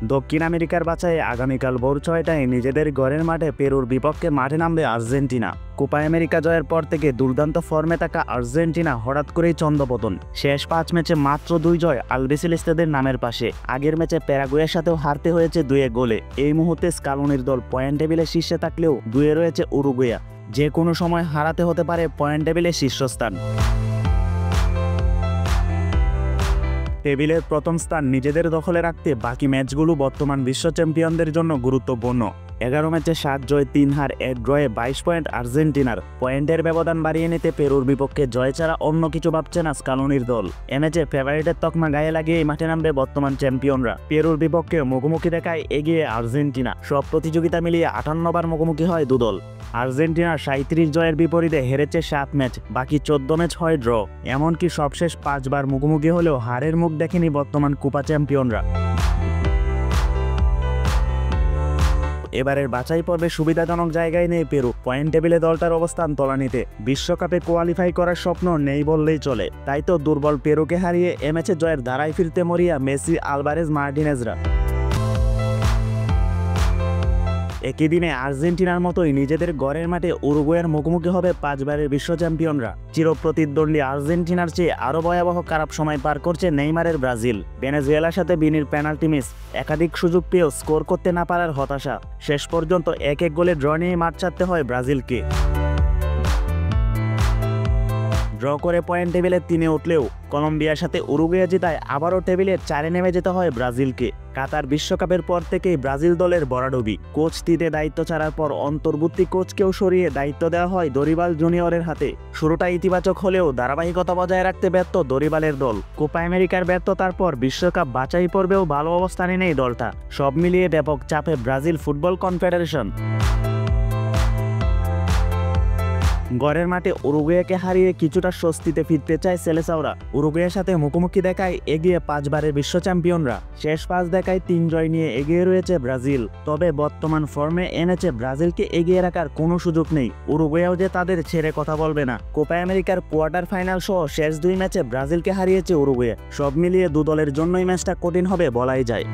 দক্ষিণ আমেরিকার বাছাই আগামীকাল ভোর 6টায় নিজেদের ঘরের মাঠে পেরুর বিপক্ষে মাঠে নামবে আর্জেন্টিনা। কোপা আমেরিকা জয়ের পর থেকে দুর্দান্ত ফর্মে থাকা আর্জেন্টিনা হঠাৎ করেই ছন্দপতন। শেষ 5 ম্যাচে মাত্র 2 জয় আলবিসেলেস্তেদের নামের পাশে। আগের ম্যাচে প্যারাগুয়ের সাথেও হারতে হয়েছে 2 গোলে। এই মুহূর্তে স্কালোনির দল পয়েন্ট টেবিলে শীর্ষে থাকলেও 2-এ রয়েছে উরুগুয়ে। যে কোনো সময় হারাতে হতে পারে পয়েন্ট টেবিলে শীর্ষস্থান। টেবিলের প্রথম স্থান নিজেদের দখলে রাখতে বাকি ম্যাচগুলো বর্তমান বিশ্ব চ্যাম্পিয়নদের জন্য গুরুত্বপূর্ণ। 11 ম্যাচে 7 জয় 3 হার 1 ড্রয়ে 22 পয়েন্ট আর্জেন্টিনার। পয়েন্টের ব্যবধান বাড়িয়ে নিতে পেরুর বিপক্ষে জয় ছাড়া অন্য কিছু ভাবছে না স্কালোনির দল। এ ম্যাচে ফেভারিটের তকমা গায়ে লাগিয়ে মাঠে নামবে বর্তমান চ্যাম্পিয়নরা। পেরুর বিপক্ষে মুখোমুখি দেখায় এগিয়ে আর্জেন্টিনা। সব প্রতিযোগিতা মিলিয়ে 58 বার মুখোমুখি হয় দুদল। আর্জেন্টিনার 37 জয়ের বিপরীতে হেরেছে 7 ম্যাচ, বাকি 14 ম্যাচ হয় ড্র। এমনকি সবশেষ 5 বার মুখোমুখি হলেও হারের মুখ দেখেনি বর্তমান কোপা চ্যাম্পিয়নরা। এবারের বাছাই পর্বে সুবিধাজনক জায়গায় নেই পেরু। পয়েন্ট টেবিলে দলটার অবস্থান তলানিতে। বিশ্বকাপে কোয়ালিফাই করার স্বপ্ন নেই বললেই চলে। তাই তো দুর্বল পেরুকে হারিয়ে এ ম্যাচে জয়ের ধারায় ফিরতে মরিয়া মেসি, আলভারেজ, মার্টিনেজরা। একই দিনে আর্জেন্টিনার মতোই নিজেদের ঘরের মাঠে উরুগুয়ের মুখোমুখি হবে 5 বারের বিশ্ব চ্যাম্পিয়নরা। চিরপ্রতিদ্বন্দ্বী আর্জেন্টিনার চেয়ে আরও ভয়াবহ খারাপ সময় পার করছে নেইমারের ব্রাজিল। ভেনেজুয়েলার সাথে বিনির পেনাল্টি মিস, একাধিক সুযোগ পেয়েও স্কোর করতে না পারার হতাশা। শেষ পর্যন্ত 1-1 গোলে ড্র নিয়ে মাঠ ছাড়তে হয় ব্রাজিলকে। ড্র করে পয়েন্ট টেবিলে 3-এ উঠলেও কলম্বিয়ার সাথে উরুগুয়ে জেতায় আবারও টেবিলে 4-এ নেমে যেতে হয় ব্রাজিলকে। কাতার বিশ্বকাপের পর থেকেই ব্রাজিল দলের ভরাডুবি। কোচ তিতে দায়িত্ব ছাড়ার পর অন্তর্বর্তী কোচকেও সরিয়ে দায়িত্ব দেওয়া হয় দরিবাল জুনিয়রের হাতে। শুরুটা ইতিবাচক হলেও ধারাবাহিকতা বজায় রাখতে ব্যর্থ দরিবালের দল। কোপা আমেরিকার ব্যর্থতার পর বিশ্বকাপ বাছাই পর্বেও ভালো অবস্থানে নেই দলটা। সব মিলিয়ে ব্যাপক চাপে ব্রাজিল ফুটবল কনফেডারেশন। ঘরের মাঠে উরুগুয়েকে হারিয়ে কিছুটা স্বস্তিতে ফিরতে চায় সেলেসাওরা। উরুগুয়ের সাথে মুখোমুখি দেখায় এগিয়ে 5 বারের বিশ্ব চ্যাম্পিয়নরা। শেষ 5 দেখায় 3 জয় নিয়ে এগিয়ে রয়েছে ব্রাজিল। তবে বর্তমান ফর্মে এনেছে ব্রাজিলকে এগিয়ে রাখার কোনো সুযোগ নেই। উরুগুয়েও যে তাদের ছেড়ে কথা বলবে না। কোপা আমেরিকার কোয়ার্টার ফাইনাল সহ শেষ 2 ম্যাচে ব্রাজিলকে হারিয়েছে উরুগুয়ে। সব মিলিয়ে দু দলের জন্যই ম্যাচটা কঠিন হবে বলাই যায়।